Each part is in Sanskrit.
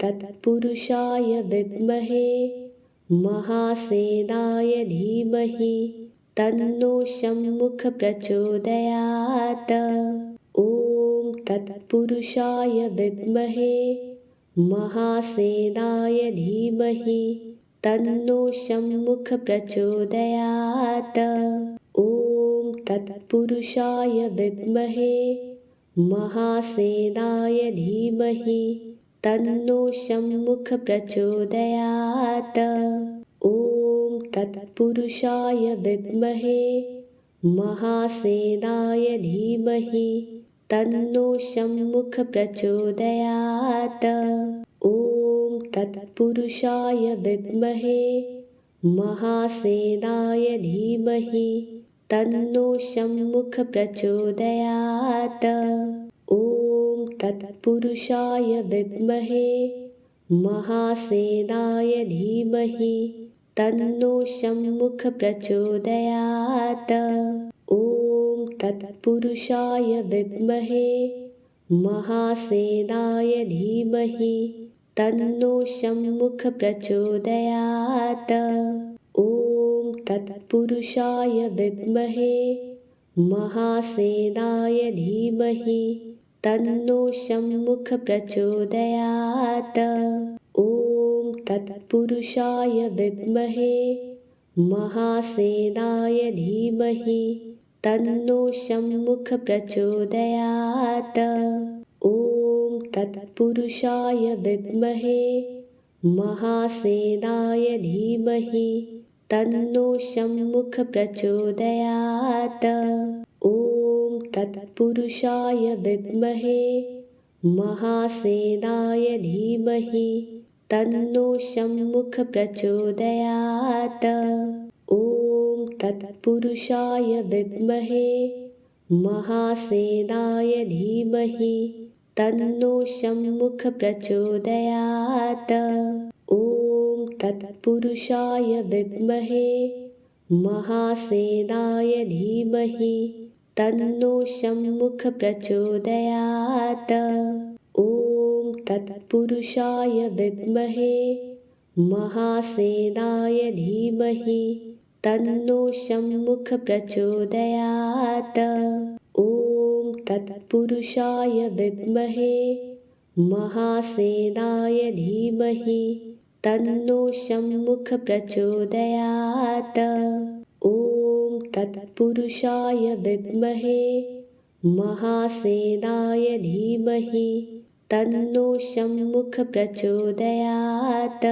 तत्पुरुषाय विद्महे महासेनाय धीमहि तन्नो शम्मुख प्रचोदयात्। ॐ तत्पुरुषाय विद्महे महासेनाय धीमहि तन्नो शम्मुख प्रचोदयात्। ॐ तत्पुरुषाय विद्महे महासेनाय धीमहि तन्नो शम्मुख प्रचोदयात्। ॐ तत्पुरुषाय विद्महे महासेनाय धीमहि तन्नो शम्मुख प्रचोदयात्। ॐ तत्पुरुषाय विद्महे महासेनाय धीमहि तन्नो शम्मुख प्रचोदयात्। ॐ तत्पुरुषाय विद्महे महासेनाय धीमहि तन्नो शम्मुख प्रचोदयात्। ॐ तत्पुरुषाय विद्महे महासेनाय धीमहि तन्नो शम्मुख प्रचोदयात्। ॐ तत्पुरुषाय विद्महे महासेनाय धीमहि तन्नो शम्मुख प्रचोदयात्। ॐ तत्पुरुषाय विद्महे महासेनाय धीमहि तन्नो शम्मुख प्रचोदयात्। ॐ तत्पुरुषाय विद्महे महासेनाय धीमहि तन्नो शम्मुख प्रचोदयात्। ॐ तत्पुरुषाय विद्महे महासेनाय धीमहि तन्नो शम्मुख प्रचोदयात्। ॐ तत्पुरुषाय विद्महे महासेनाय धीमहि तन्नो शम्मुख प्रचोदयात्। ॐ तत्पुरुषाय विद्महे महासेनाय धीमहि तन्नो शम्मुख प्रचोदयात्। ॐ तत्पुरुषाय विद्महे महासेनाय धीमहि तन्नो शम्मुख प्रचोदयात्। ॐ तत्पुरुषाय विद्महे महासेनाय धीमहि तन्नो शम्मुख प्रचोदयात्। ॐ तत्पुरुषाय विद्महे महासेनाय धीमहि तन्नो शम्मुख प्रचोदयात्।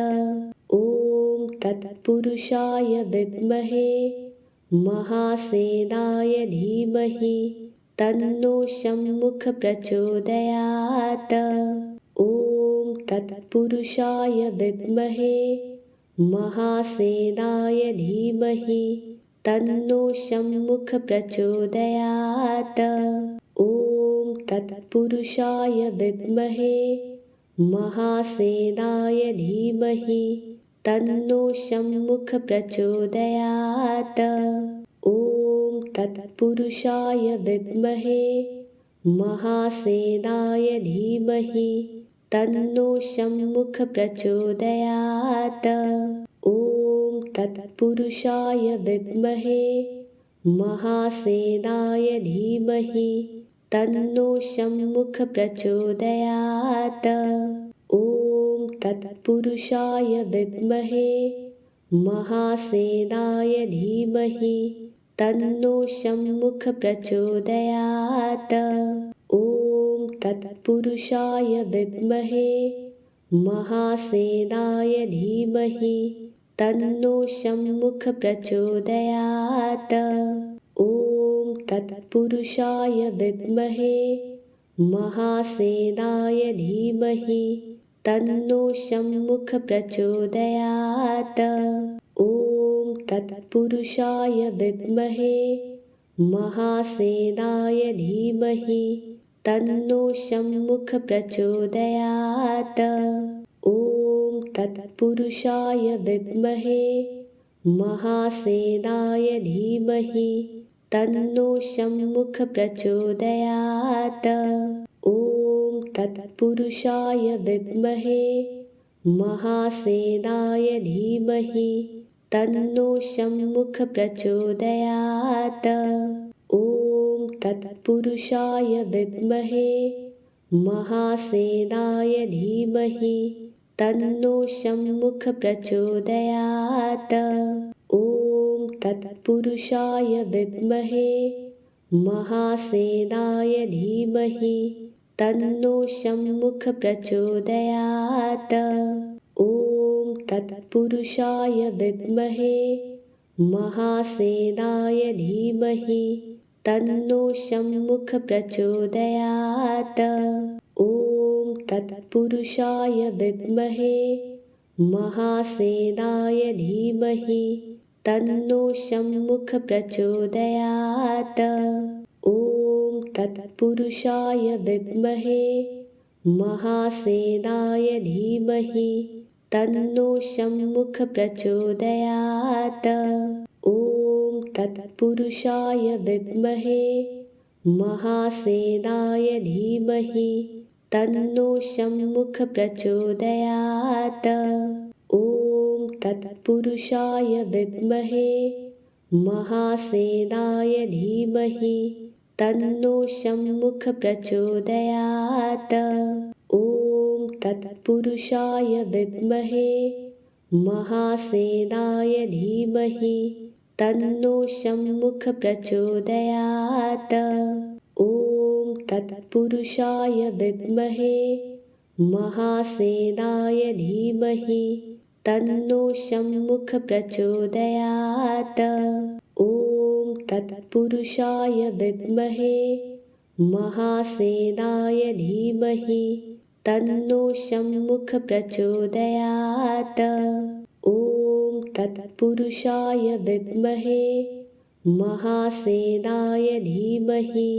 ॐ तत्पुरुषाय विद्महे महासेनाय धीमहि तन्नो शम्मुख प्रचोदयात्। ॐ तत्पुरुषाय विद्महे महासेनाय धीमहि तन्नो शम्मुख प्रचोदयात्। ॐ तत्पुरुषाय विद्महे महासेनाय धीमहि तन्नो शम्मुख प्रचोदयात्। ॐ तत्पुरुषाय विद्महे महासेनाय धीमहि तन्नो शम्मुख प्रचोदयात्। ॐ तत्पुरुषाय विद्महे महासेनाय धीमहि तन्नो शम्मुख प्रचोदयात्। ॐ तत्पुरुषाय विद्महे महासेनाय धीमहि तन्नो शम्मुख प्रचोदयात्। ॐ तत्पुरुषाय विद्महे महासेनाय धीमहि तन्नो शम्मुख प्रचोदयात्। ॐ तत्पुरुषाय विद्महे महासेनाय धीमहि तन्नो शम्मुख प्रचोदयात्। ॐ तत्पुरुषाय विद्महे महासेनाय धीमहि तन्नो शम्मुख प्रचोदयात्। ॐ तत्पुरुषाय विद्महे महासेनाय धीमहि तन्नो शम्मुख प्रचोदयात्। ॐ तत्पुरुषाय विद्महे महासेनाय धीमहि तन्नो शम्मुख प्रचोदयात्। ॐ तत्पुरुषाय विद्महे महासेनाय धीमहि तन्नो शम्मुख प्रचोदयात्। ॐ तत्पुरुषाय विद्महे महासेनाय धीमहि तन्नो शम्मुख प्रचोदयात्। ॐ तत्पुरुषाय विद्महे महासेनाय धीमहि तन्नो शम्मुख प्रचोदयात्। ॐ तत्पुरुषाय विद्महे महासेनाय धीमहि तन्नो शम्मुख प्रचोदयात्। ॐ तत्पुरुषाय विद्महे महासेनाय धीमहि तन्नो शम्मुख प्रचोदयात्। ॐ तत्पुरुषाय विद्महे महासेनाय धीमहि तन्नो शम्मुख प्रचोदयात्। ॐ तत्पुरुषाय विद्महे महासेनाय धीमहि तन्नो शम्मुख प्रचोदयात्। ॐ तत्पुरुषाय विद्महे महासेनाय धीमहि तन्नो शम्मुख प्रचोदयात्। ॐ तत्पुरुषाय विद्महे महासेनाय धीमहि तन्नो शम्मुख प्रचोदयात्। ॐ तत्पुरुषाय विद्महे महासेनाय धीमहि तन्नो शम्मुख प्रचोदयात्। ॐ तत्पुरुषाय विद्महे महासेनाय धीमहि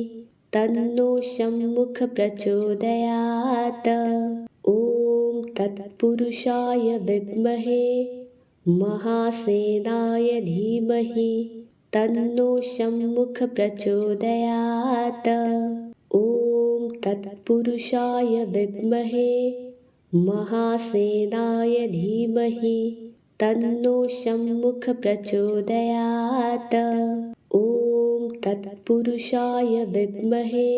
तन्नो शम्मुख प्रचोदयात्। ॐ तत्पुरुषाय विद्महे महासेनाय धीमहि तन्नो शम्मुख प्रचोदयात्। ॐ तत्पुरुषाय विद्महे महासेनाय धीमहि तन्नो शम्मुख प्रचोदयात्। ॐ तत्पुरुषाय विद्महे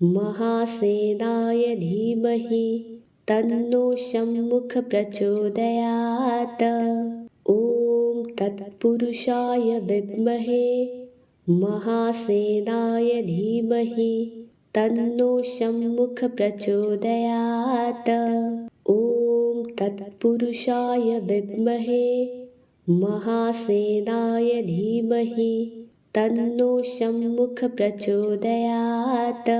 महासेनाय धीमहि तन्नो शम्मुख प्रचोदयात्। ॐ तत्पुरुषाय विद्महे महासेनाय धीमहि तन्नो शम्मुख प्रचोदयात्। ॐ तत्पुरुषाय विद्महे महासेनाय धीमहि तन्नो शम्मुख प्रचोदयात्।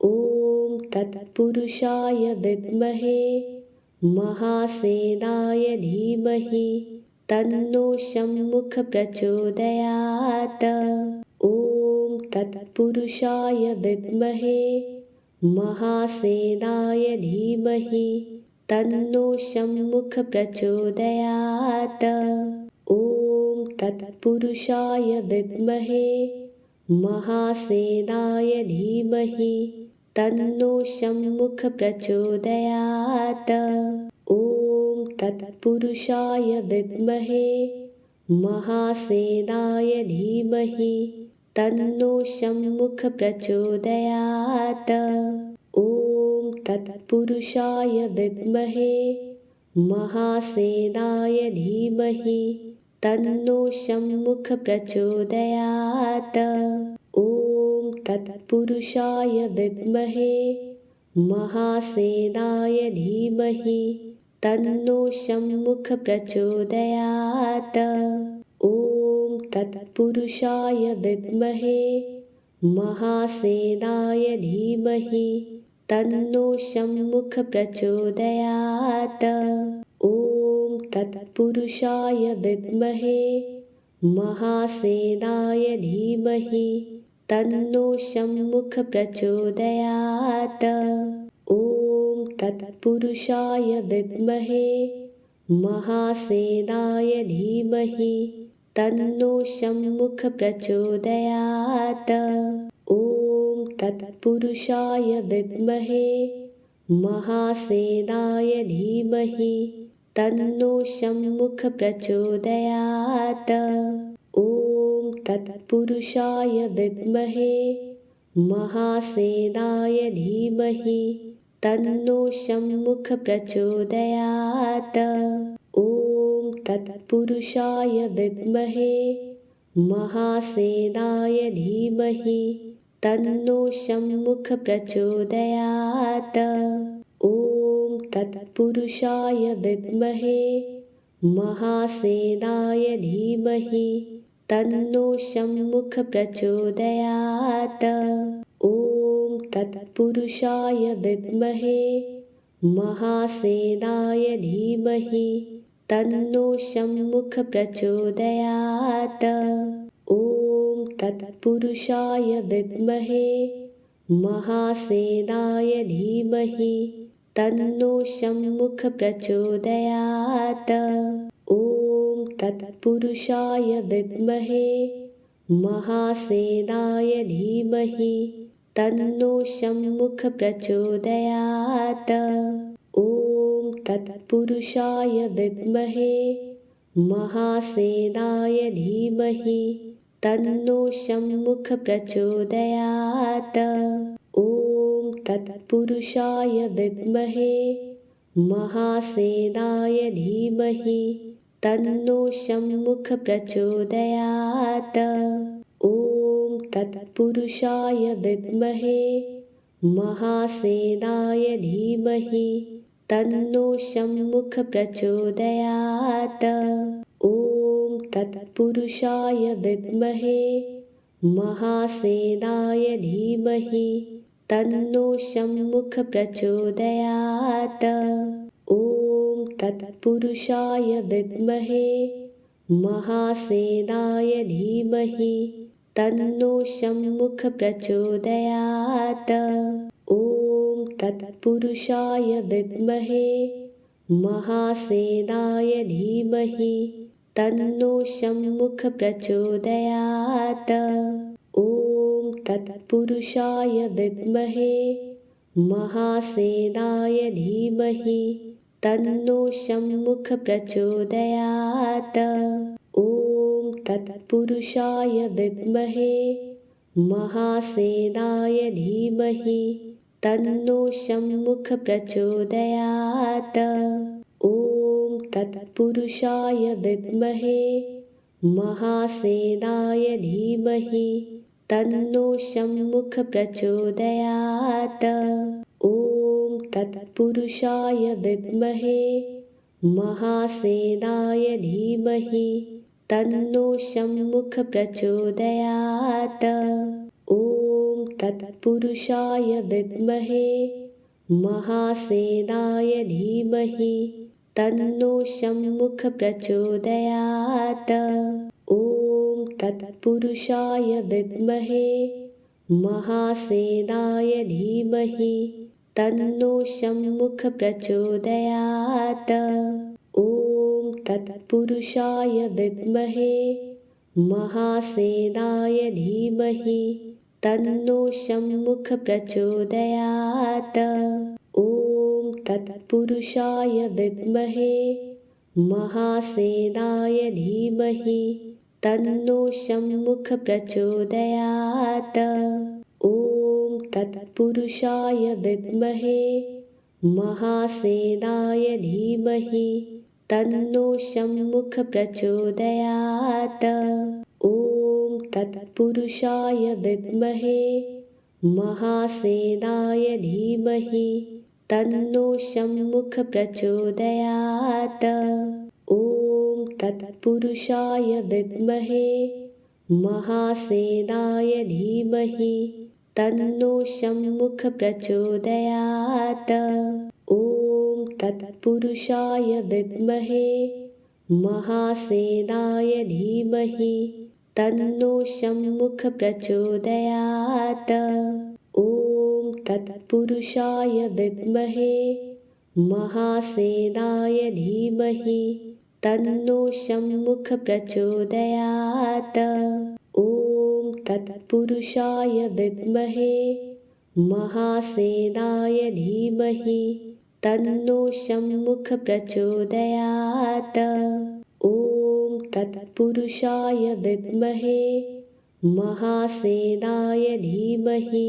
ॐ तत्पुरुषाय विद्महे महासेनाय धीमहि तन्नो शम्मुख प्रचोदयात्। ॐ तत्पुरुषाय विद्महे महासेनाय धीमहि तन्नो शम्मुख प्रचोदयात्। ॐ तत्पुरुषाय विद्महे महासेनाय धीमहि तन्नो शम्मुख प्रचोदयात्। ॐ तत्पुरुषाय विद्महे महासेनाय धीमहि तन्नो शम्मुख प्रचोदयात्। ॐ तत्पुरुषाय विद्महे महासेनाय धीमहि तन्नो शम्मुख प्रचोदयात्। ॐ तत्पुरुषाय विद्महे महासेनाय धीमहि तन्नो शम्मुख प्रचोदयात्। ॐ तत्पुरुषाय विद्महे महासेनाय धीमहि तन्नो शम्मुख प्रचोदयात्। ॐ तत्पुरुषाय विद्महे महासेनाय धीमहि तन्नो शम्मुख प्रचोदयात्। ॐ तत्पुरुषाय विद्महे महासेनाय धीमहि तन्नो शम्मुख प्रचोदयात्। ॐ तत्पुरुषाय विद्महे महासेनाय धीमहि तन्नो शम्मुख प्रचोदयात्। ॐ तत्पुरुषाय विद्महे महासेनाय धीमहि तन्नो शम्मुख प्रचोदयात्। ॐ तत्पुरुषाय विद्महे महासेनाय धीमहि तन्नो शम्मुख प्रचोदयात्। ॐ तत्पुरुषाय विद्महे महासेनाय धीमहि तन्नो शम्मुख प्रचोदयात्। ॐ तत्पुरुषाय विद्महे महासेनाय धीमहि तन्नो शम्मुख प्रचोदयात्। ॐ तत्पुरुषाय विद्महे महासेनाय धीमहि तन्नो शम्मुख प्रचोदयात्। ॐ तत्पुरुषाय विद्महे महासेनाय धीमहि तन्नो शम्मुख प्रचोदयात्। ॐ तत्पुरुषाय विद्महे महासेनाय धीमहि तन्नो शम्मुख प्रचोदयात्। ॐ तत्पुरुषाय विद्महे महासेनाय धीमहि तन्नो शम्मुख प्रचोदयात्। ॐ तत्पुरुषाय विद्महे महासेनाय धीमहि तन्नो शम्मुख प्रचोदयात्। ॐ तत्पुरुषाय विद्महे महासेनाय धीमहि तन्नो शम्मुख प्रचोदयात्। ॐ तत्पुरुषाय विद्महे महासेनाय धीमहि तन्नो शम्मुख प्रचोदयात्। ॐ तत्पुरुषाय विद्महे महासेनाय धीमहि तन्नो शम्मुख प्रचोदयात्। ॐ तत्पुरुषाय विद्महे महासेनाय धीमहि तन्नो शम्मुख प्रचोदयात्। ॐ तत्पुरुषाय विद्महे महासेनाय धीमहि तन्नो शम्मुख प्रचोदयात्। ॐ तत्पुरुषाय विद्महे महासेनाय धीमहि तन्नो शम्मुख प्रचोदयात्। ॐ तत्पुरुषाय विद्महे महासेनाय धीमहि तन्नो शम्मुख प्रचोदयात्। ॐ तत्पुरुषाय विद्महे महासेनाय धीमहि तन्नो शम्मुख प्रचोदयात्। ॐ तत्पुरुषाय विद्महे महासेनाय धीमहि तन्नो शम्मुख प्रचोदयात्। ॐ तत्पुरुषाय विद्महे महासेनाय धीमहि तन्नो शम्मुख प्रचोदयात्। ॐ तत्पुरुषाय विद्महे महासेनाय धीमहि तन्नो शम्मुख प्रचोदयात्। ॐ तत्पुरुषाय विद्महे महासेनाय धीमहि तन्नो शम्मुख प्रचोदयात्। ॐ तत्पुरुषाय विद्महे महासेनाय धीमहि तन्नो शम्मुख प्रचोदयात्। ॐ तत्पुरुषाय विद्महे महासेनाय धीमहि तन्नो शम्मुख प्रचोदयात्। ॐ तत्पुरुषाय विद्महे महासेनाय धीमहि तन्नो शम्मुख प्रचोदयात्। ॐ तत्पुरुषाय विद्महे महासेनाय धीमहि तन्नो शम्मुख प्रचोदयात्। ॐ तत्पुरुषाय विद्महे महासेनाय धीमहि तन्नो शम्मुख प्रचोदयात्। ॐ तत्पुरुषाय विद्महे महासेनाय धीमहि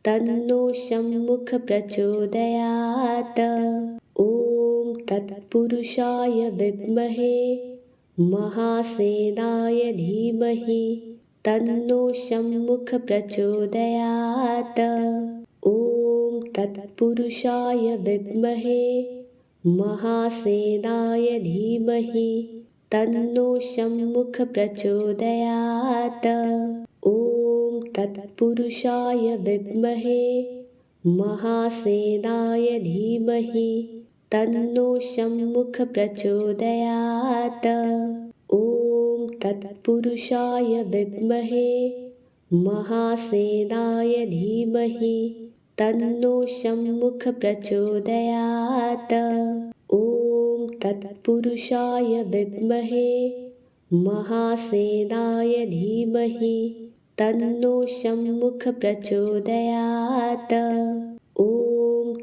तन्नो शम्मुख प्रचोदयात्। ॐ तत्पुरुषाय विद्महे महासेनाय धीमहि तन्नो शम्मुख प्रचोदयात्। ॐ तत्पुरुषाय विद्महे महासेनाय धीमहि तन्नो शम्मुख प्रचोदयात्। ॐ तत्पुरुषाय विद्महे महासेनाय धीमहि तन्नो शम्मुख प्रचोदयात्। ॐ तत्पुरुषाय विद्महे महासेनाय धीमहि तन्नो शम्मुख प्रचोदयात्। ॐ तत्पुरुषाय विद्महे महासेनाय धीमहि तन्नो शम्मुख प्रचोदयात्। ॐ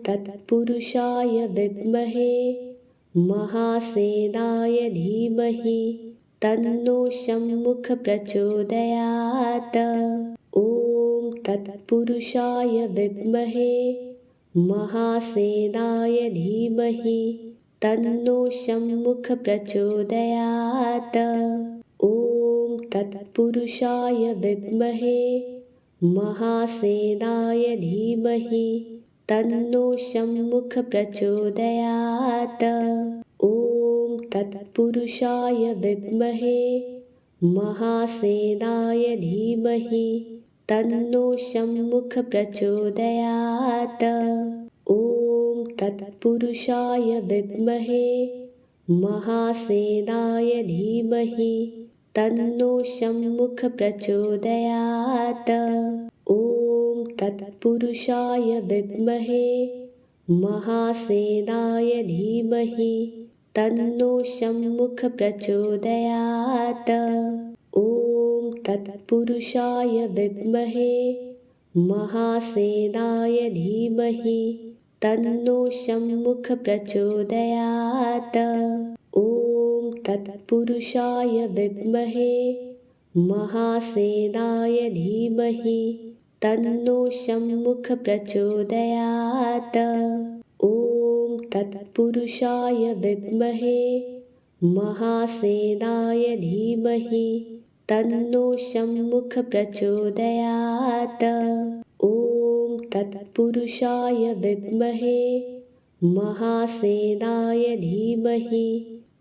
तत्पुरुषाय विद्महे महासेनाय धीमहि तन्नो शम्मुख प्रचोदयात्। ॐ तत्पुरुषाय विद्महे महासेनाय धीमहि तन्नो शम्मुख प्रचोदयात्। ॐ तत्पुरुषाय विद्महे महासेनाय धीमहि तन्नो शम्मुख प्रचोदयात्। ॐ तत्पुरुषाय विद्महे महासेनाय धीमहि तन्नो शम्मुख प्रचोदयात्। ॐ तत्पुरुषाय विद्महे महासेनाय धीमहि तन्नो शम्मुख प्रचोदयात्। ॐ तत्पुरुषाय विद्महे महासेनाय धीमहि तन्नो शम्मुख प्रचोदयात्। ॐ तत्पुरुषाय विद्महे महासेनाय धीमहि तन्नो शम्मुख प्रचोदयात्। ॐ तत्पुरुषाय विद्महे महासेनाय धीमहि तन्नो शम्मुख प्रचोदयात्। ॐ तत्पुरुषाय विद्महे महासेनाय धीमहि तन्नो शम्मुख प्रचोदयात्। ॐ तत्पुरुषाय विद्महे महासेनाय धीमहि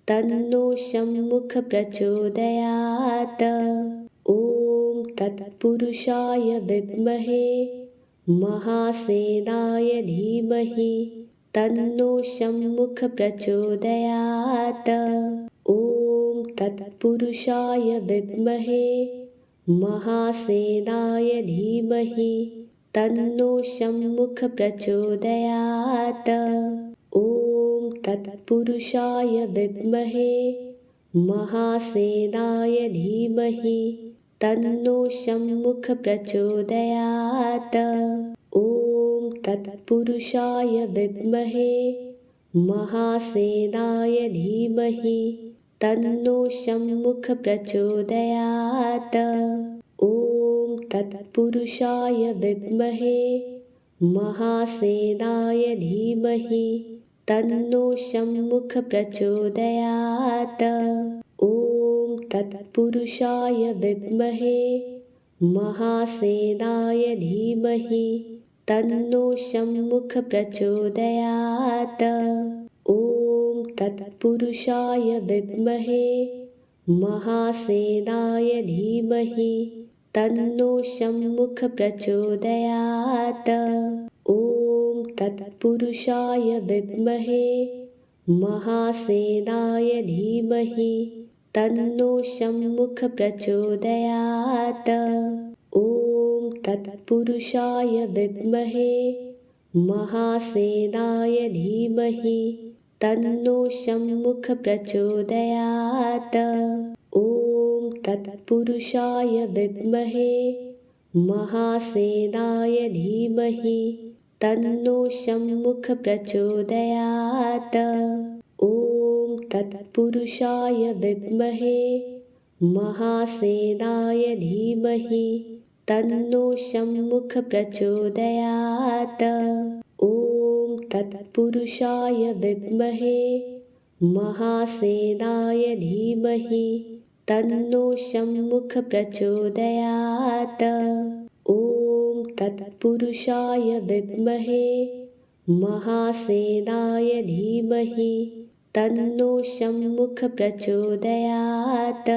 तन्नो शम्मुख प्रचोदयात्। ॐ तत्पुरुषाय विद्महे महासेनाय धीमहि तन्नो शम्मुख प्रचोदयात्। ॐ तत्पुरुषाय विद्महे महासेनाय धीमहि तन्नो शम्मुख प्रचोदयात्। ॐ तत्पुरुषाय विद्महे महासेनाय धीमहि तन्नो शम्मुख प्रचोदयात्। ॐ तत्पुरुषाय विद्महे महासेनाय धीमहि तन्नो शम्मुख प्रचोदयात्। ॐ तत्पुरुषाय विद्महे महासेनाय धीमहि तन्नो शम्मुख प्रचोदयात्। ॐ तत्पुरुषाय विद्महे महासेनाय धीमहि तन्नो शम्मुख प्रचोदयात्। ॐ तत्पुरुषाय विद्महे महासेनाय धीमहि तन्नो शम्मुख प्रचोदयात्। ॐ तत्पुरुषाय विद्महे महासेनाय धीमहि तन्नो शम्मुख प्रचोदयात्। ॐ तत्पुरुषाय विद्महे महासेनाय धीमहि तन्नो शम्मुख प्रचोदयात्। ॐ तत्पुरुषाय विद्महे महासेनाय धीमहि तन्नो शम्मुख प्रचोदयात्। ॐ तत्पुरुषाय विद्महे महासेनाय धीमहि तन्नो शम्मुख प्रचोदयात्। ॐ तत्पुरुषाय विद्महे महासेनाय धीमहि तन्नो शम्मुख प्रचोदयात्। ॐ तत्पुरुषाय विद्महे महासेनाय धीमहि तन्नो शम्मुख प्रचोदयात्।